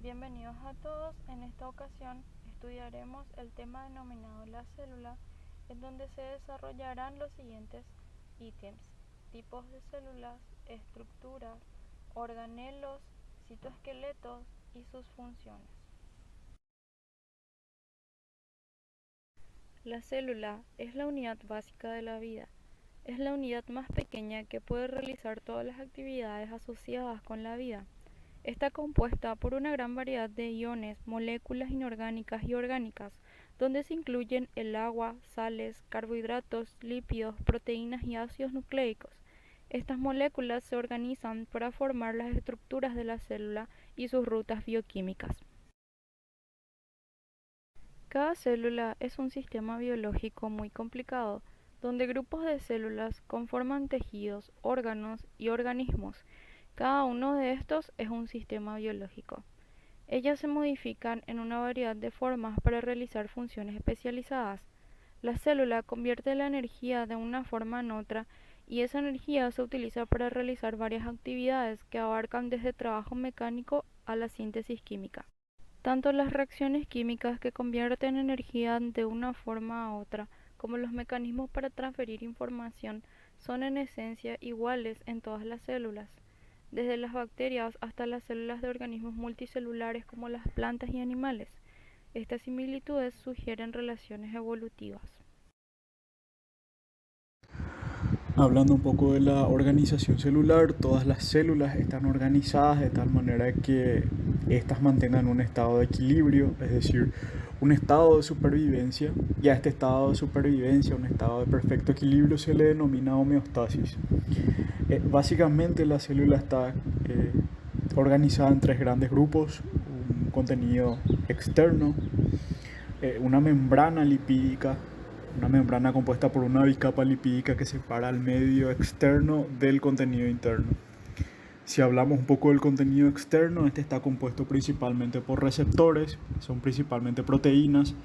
Bienvenidos a todos. En esta ocasión estudiaremos el tema denominado la célula, en donde se desarrollarán los siguientes ítems: tipos de células, estructuras, organelos, citoesqueletos y sus funciones. La célula es la unidad básica de la vida. Es la unidad más pequeña que puede realizar todas las actividades asociadas con la vida. Está compuesta por una gran variedad de iones, moléculas inorgánicas y orgánicas, donde se incluyen el agua, sales, carbohidratos, lípidos, proteínas y ácidos nucleicos. Estas moléculas se organizan para formar las estructuras de la célula y sus rutas bioquímicas. Cada célula es un sistema biológico muy complicado, donde grupos de células conforman tejidos, órganos y organismos. Cada uno de estos es un sistema biológico. Ellas se modifican en una variedad de formas para realizar funciones especializadas. La célula convierte la energía de una forma en otra y esa energía se utiliza para realizar varias actividades que abarcan desde trabajo mecánico a la síntesis química. Tanto las reacciones químicas que convierten energía de una forma a otra, como los mecanismos para transferir información, son en esencia iguales en todas las células, desde las bacterias hasta las células de organismos multicelulares como las plantas y animales. Estas similitudes sugieren relaciones evolutivas. Hablando un poco de la organización celular, todas las células están organizadas de tal manera que éstas mantengan un estado de equilibrio, es decir, un estado de supervivencia, y a este estado de supervivencia, un estado de perfecto equilibrio, se le denomina homeostasis. Básicamente la célula está organizada en tres grandes grupos: un contenido externo, una membrana lipídica, una membrana compuesta por una bicapa lipídica que separa el medio externo del contenido interno. Si hablamos un poco del contenido externo, este está compuesto principalmente por receptores, son principalmente proteínas,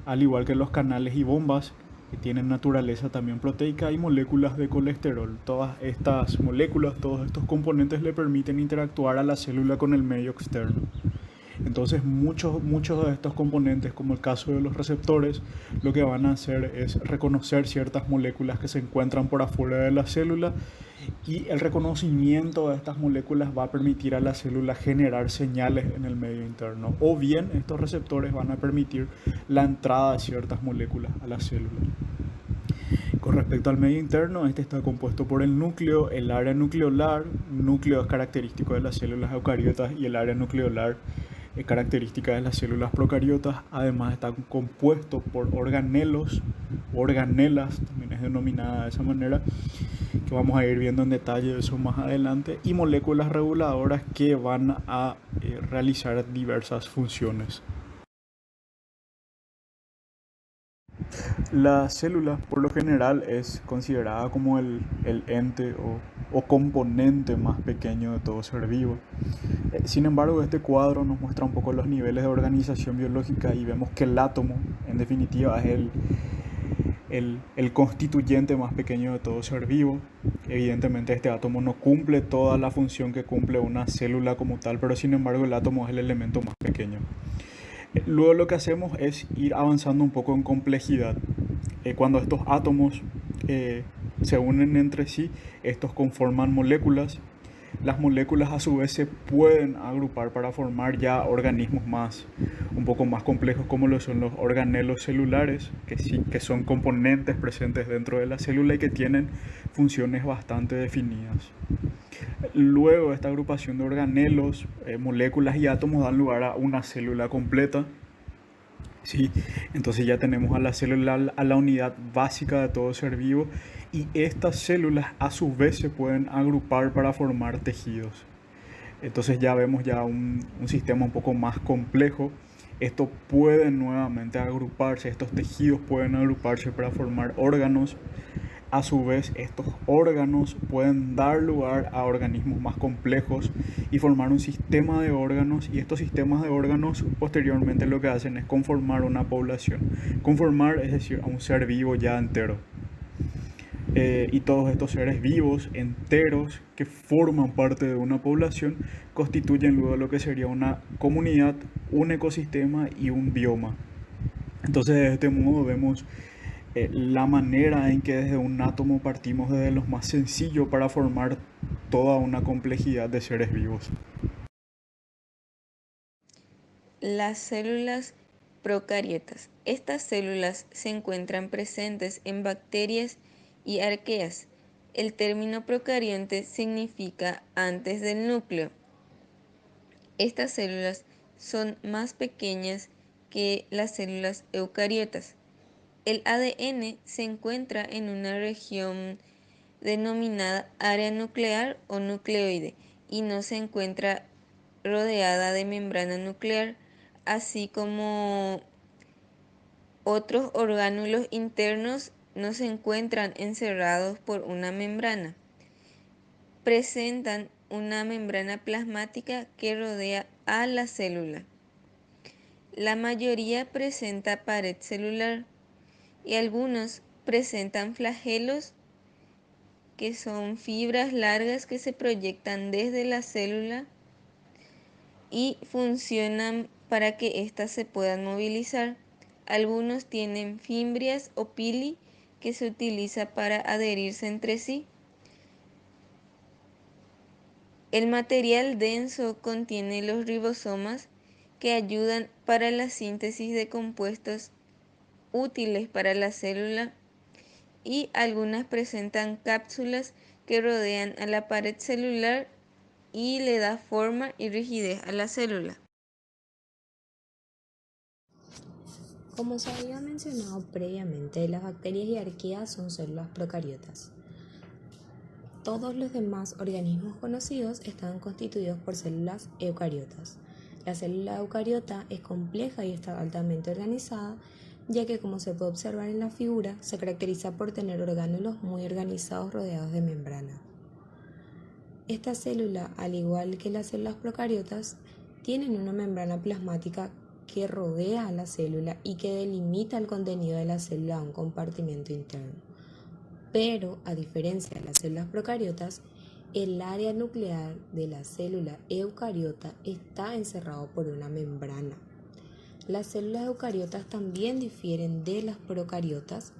al igual que los canales y bombas, que tienen naturaleza también proteica, y moléculas de colesterol. Todas estas moléculas, todos estos componentes le permiten interactuar a la célula con el medio externo. Entonces muchos de estos componentes, como el caso de los receptores, lo que van a hacer es reconocer ciertas moléculas que se encuentran por afuera de la célula, y el reconocimiento de estas moléculas va a permitir a la célula generar señales en el medio interno, o bien estos receptores van a permitir la entrada de ciertas moléculas a la célula. Con respecto al medio interno, este está compuesto por el núcleo, el área nucleolar. Núcleo es característico de las células eucariotas y el área nucleolar es característica de las células procariotas. Además está compuesto por organelos, organelas, también es denominada de esa manera, que vamos a ir viendo en detalle eso más adelante, y moléculas reguladoras que van a realizar diversas funciones. La célula, por lo general, es considerada como el ente o componente más pequeño de todo ser vivo. Sin embargo, este cuadro nos muestra un poco los niveles de organización biológica, y vemos que el átomo, en definitiva, es el constituyente más pequeño de todo ser vivo. Evidentemente, este átomo no cumple toda la función que cumple una célula como tal, pero sin embargo el átomo es el elemento más pequeño. Luego lo que hacemos es ir avanzando un poco en complejidad. Cuando estos átomos se unen entre sí, estos conforman moléculas. Las moléculas a su vez se pueden agrupar para formar ya organismos un poco más complejos, como lo son los organelos celulares, que son componentes presentes dentro de la célula y que tienen funciones bastante definidas. Luego esta agrupación de organelos, moléculas y átomos dan lugar a una célula completa. ¿Sí? Entonces ya tenemos a la célula, a la unidad básica de todo ser vivo, y estas células a su vez se pueden agrupar para formar tejidos. Entonces ya vemos ya un sistema un poco más complejo. Esto puede nuevamente agruparse, estos tejidos pueden agruparse para formar órganos. A su vez, estos órganos pueden dar lugar a organismos más complejos y formar un sistema de órganos, y estos sistemas de órganos posteriormente lo que hacen es conformar una población. Conformar es decir, a un ser vivo ya entero. Y todos estos seres vivos, enteros, que forman parte de una población, constituyen luego lo que sería una comunidad, un ecosistema y un bioma. Entonces, de este modo vemos la manera en que desde un átomo partimos desde lo más sencillo para formar toda una complejidad de seres vivos. Las células procariotas. Estas células se encuentran presentes en bacterias y arqueas. El término procarionte significa antes del núcleo. Estas células son más pequeñas que las células eucariotas. El ADN se encuentra en una región denominada área nuclear o nucleoide y no se encuentra rodeada de membrana nuclear, así como otros orgánulos internos no se encuentran encerrados por una membrana. Presentan una membrana plasmática que rodea a la célula. La mayoría presenta pared celular y algunos presentan flagelos, que son fibras largas que se proyectan desde la célula y funcionan para que éstas se puedan movilizar. Algunos tienen fimbrias o pili que se utiliza para adherirse entre sí. El material denso contiene los ribosomas que ayudan para la síntesis de compuestos útiles para la célula, y algunas presentan cápsulas que rodean a la pared celular y le da forma y rigidez a la célula. Como se había mencionado previamente, las bacterias y arqueas son células procariotas. Todos los demás organismos conocidos están constituidos por células eucariotas. La célula eucariota es compleja y está altamente organizada, ya que, como se puede observar en la figura, se caracteriza por tener orgánulos muy organizados rodeados de membrana. Esta célula, al igual que las células procariotas, tienen una membrana plasmática que rodea a la célula y que delimita el contenido de la célula a un compartimento interno. Pero, a diferencia de las células procariotas, el área nuclear de la célula eucariota está encerrado por una membrana. Las células eucariotas también difieren de las procariotas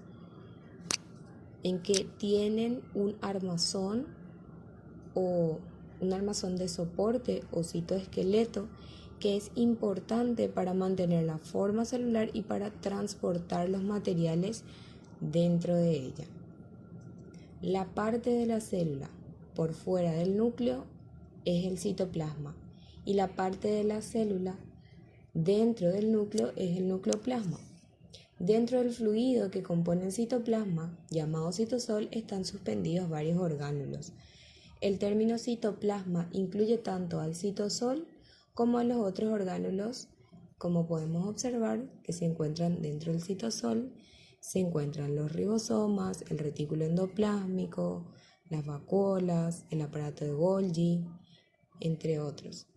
en que tienen un armazón de soporte o citoesqueleto, que es importante para mantener la forma celular y para transportar los materiales dentro de ella. La parte de la célula por fuera del núcleo es el citoplasma y la parte de la célula dentro del núcleo es el nucleoplasma. Dentro del fluido que compone el citoplasma, llamado citosol, están suspendidos varios orgánulos. El término citoplasma incluye tanto al citosol como a los otros orgánulos. Como podemos observar, que se encuentran dentro del citosol, se encuentran los ribosomas, el retículo endoplásmico, las vacuolas, el aparato de Golgi, entre otros.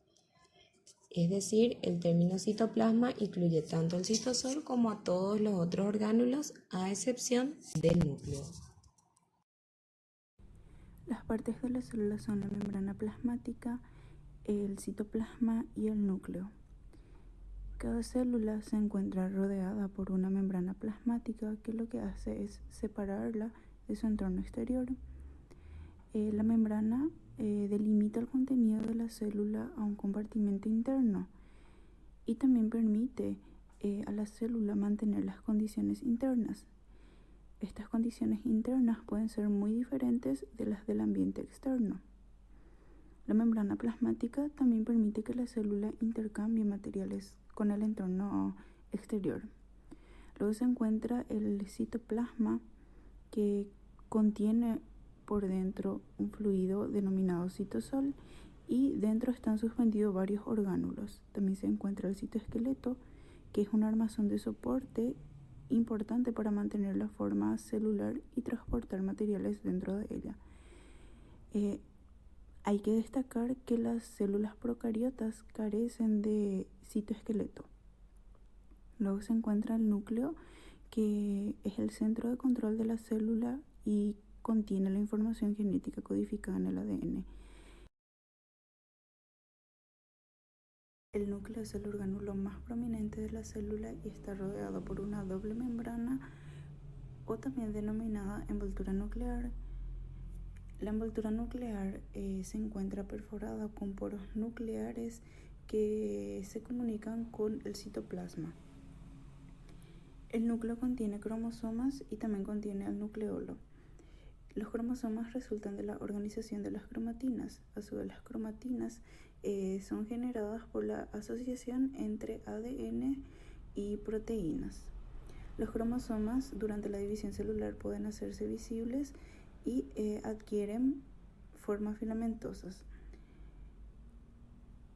Es decir, el término citoplasma incluye tanto el citosol como a todos los otros orgánulos, a excepción del núcleo. Las partes de la célula son la membrana plasmática, el citoplasma y el núcleo. Cada célula se encuentra rodeada por una membrana plasmática que lo que hace es separarla de su entorno exterior. La membrana delimita el contenido de la célula a un compartimento interno y también permite a la célula mantener las condiciones internas. Estas condiciones internas pueden ser muy diferentes de las del ambiente externo. La membrana plasmática también permite que la célula intercambie materiales con el entorno exterior. Luego se encuentra el citoplasma, que contiene por dentro un fluido denominado citosol, y dentro están suspendidos varios orgánulos. También se encuentra el citoesqueleto, que es un armazón de soporte importante para mantener la forma celular y transportar materiales dentro de ella. Hay que destacar que las células procariotas carecen de citoesqueleto. Luego se encuentra el núcleo, que es el centro de control de la célula y contiene la información genética codificada en el ADN. El núcleo es el orgánulo más prominente de la célula y está rodeado por una doble membrana o también denominada envoltura nuclear. La envoltura nuclear se encuentra perforada con poros nucleares que se comunican con el citoplasma. El núcleo contiene cromosomas y también contiene el nucleolo. Los cromosomas resultan de la organización de las cromatinas. A su vez, las cromatinas son generadas por la asociación entre ADN y proteínas. Los cromosomas durante la división celular pueden hacerse visibles y adquieren formas filamentosas.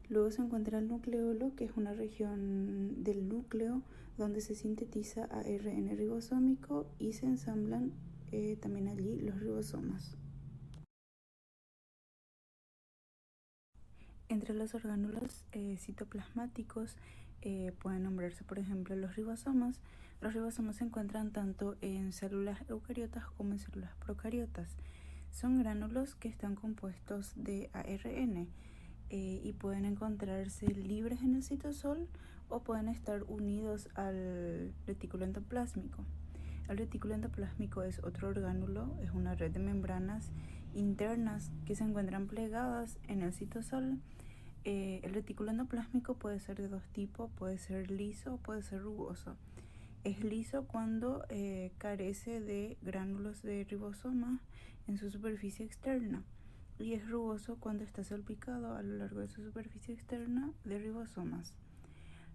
Luego se encuentra el nucleolo, que es una región del núcleo donde se sintetiza ARN ribosómico y se ensamblan también allí los ribosomas. Entre los orgánulos citoplasmáticos pueden nombrarse, por ejemplo, los ribosomas. Los ribosomas se encuentran tanto en células eucariotas como en células procariotas. Son gránulos que están compuestos de ARN y pueden encontrarse libres en el citosol o pueden estar unidos al retículo endoplásmico. El retículo endoplásmico es otro orgánulo, es una red de membranas internas que se encuentran plegadas en el citosol. El retículo endoplásmico puede ser de dos tipos, puede ser liso o puede ser rugoso. Es liso cuando carece de gránulos de ribosoma en su superficie externa y es rugoso cuando está salpicado a lo largo de su superficie externa de ribosomas.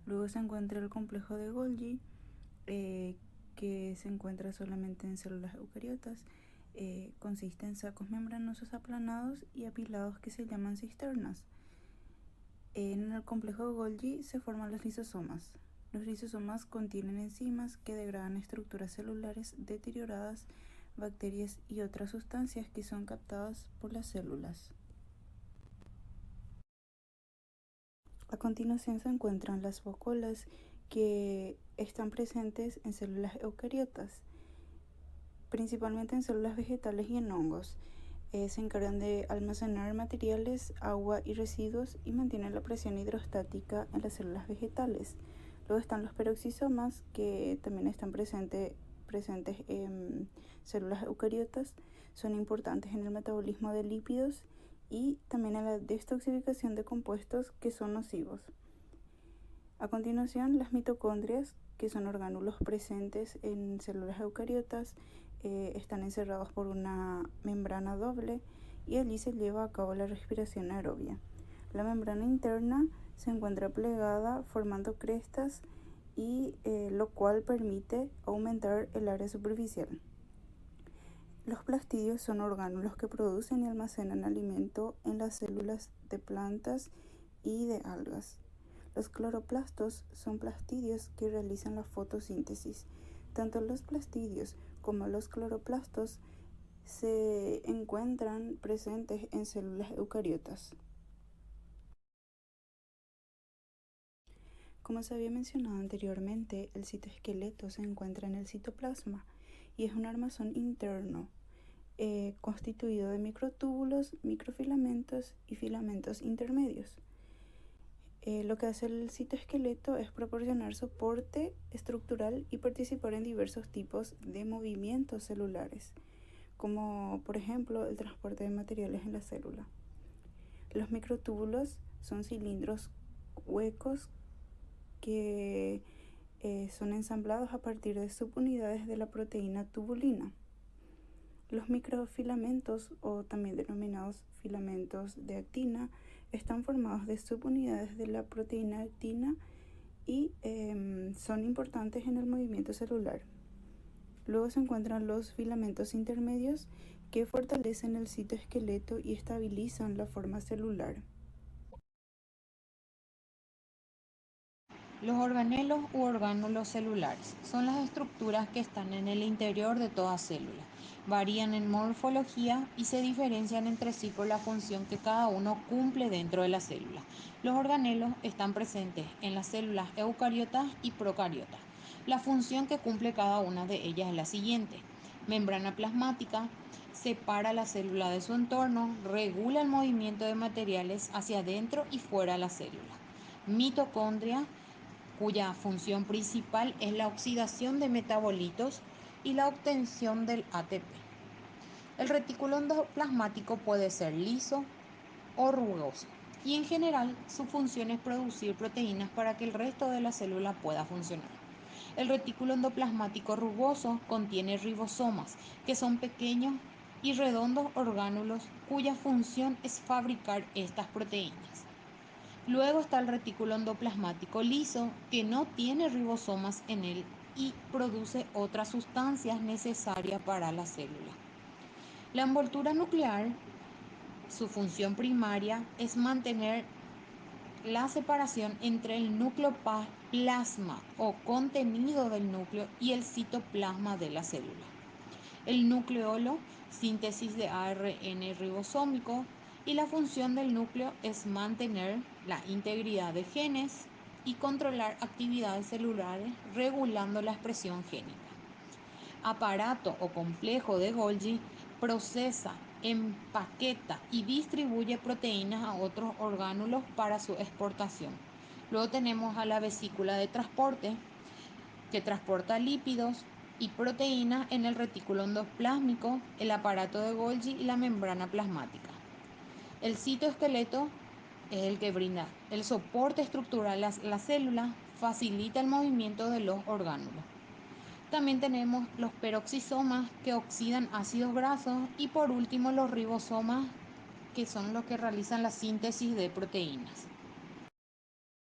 Luego se encuentra el complejo de Golgi, que se encuentra solamente en células eucariotas. Consiste en sacos membranosos aplanados y apilados que se llaman cisternas. En el complejo de Golgi se forman los lisosomas. Los lisosomas contienen enzimas que degradan estructuras celulares deterioradas, bacterias y otras sustancias que son captadas por las células. A continuación se encuentran las vacuolas, que están presentes en células eucariotas, principalmente en células vegetales y en hongos. Se encargan de almacenar materiales, agua y residuos y mantienen la presión hidrostática en las células vegetales. Luego están los peroxisomas, que también están presentes en células eucariotas. Son importantes en el metabolismo de lípidos y también en la detoxificación de compuestos que son nocivos. A continuación, las mitocondrias, que son orgánulos presentes en células eucariotas, están encerrados por una membrana doble y allí se lleva a cabo la respiración aerobia. La membrana interna se encuentra plegada formando crestas y lo cual permite aumentar el área superficial. Los plastidios son orgánulos que producen y almacenan alimento en las células de plantas y de algas. Los cloroplastos son plastidios que realizan la fotosíntesis. Tanto los plastidios como los cloroplastos se encuentran presentes en células eucariotas. Como se había mencionado anteriormente, el citoesqueleto se encuentra en el citoplasma y es un armazón interno constituido de microtúbulos, microfilamentos y filamentos intermedios. Lo que hace el citoesqueleto es proporcionar soporte estructural y participar en diversos tipos de movimientos celulares, como por ejemplo el transporte de materiales en la célula. Los microtúbulos son cilindros huecos que son ensamblados a partir de subunidades de la proteína tubulina. Los microfilamentos, o también denominados filamentos de actina, están formados de subunidades de la proteína actina y son importantes en el movimiento celular. Luego se encuentran los filamentos intermedios, que fortalecen el citoesqueleto y estabilizan la forma celular. Los organelos u orgánulos celulares son las estructuras que están en el interior de toda célula. Varían en morfología y se diferencian entre sí por la función que cada uno cumple dentro de la célula. Los organelos están presentes en las células eucariotas y procariotas. La función que cumple cada una de ellas es la siguiente: Membrana plasmática separa la célula de su entorno, regula el movimiento de materiales hacia adentro y fuera de la célula. Mitocondria, cuya función principal es la oxidación de metabolitos y la obtención del ATP. El retículo endoplasmático puede ser liso o rugoso y en general su función es producir proteínas para que el resto de la célula pueda funcionar. El retículo endoplasmático rugoso contiene ribosomas, que son pequeños y redondos orgánulos cuya función es fabricar estas proteínas. Luego está el retículo endoplasmático liso, que no tiene ribosomas en él y produce otras sustancias necesarias para la célula. La envoltura nuclear, su función primaria es mantener la separación entre el nucleoplasma o contenido del núcleo y el citoplasma de la célula. El nucleolo, síntesis de ARN ribosómico, y la función del núcleo es mantener la integridad de genes y controlar actividades celulares regulando la expresión génica. Aparato o complejo de Golgi procesa, empaqueta y distribuye proteínas a otros orgánulos para su exportación. Luego tenemos a la vesícula de transporte, que transporta lípidos y proteínas en el retículo endoplásmico, el aparato de Golgi y la membrana plasmática. El citoesqueleto es el que brinda el soporte estructural a la célula, facilita el movimiento de los orgánulos. También tenemos los peroxisomas, que oxidan ácidos grasos, y por último los ribosomas, que son los que realizan la síntesis de proteínas.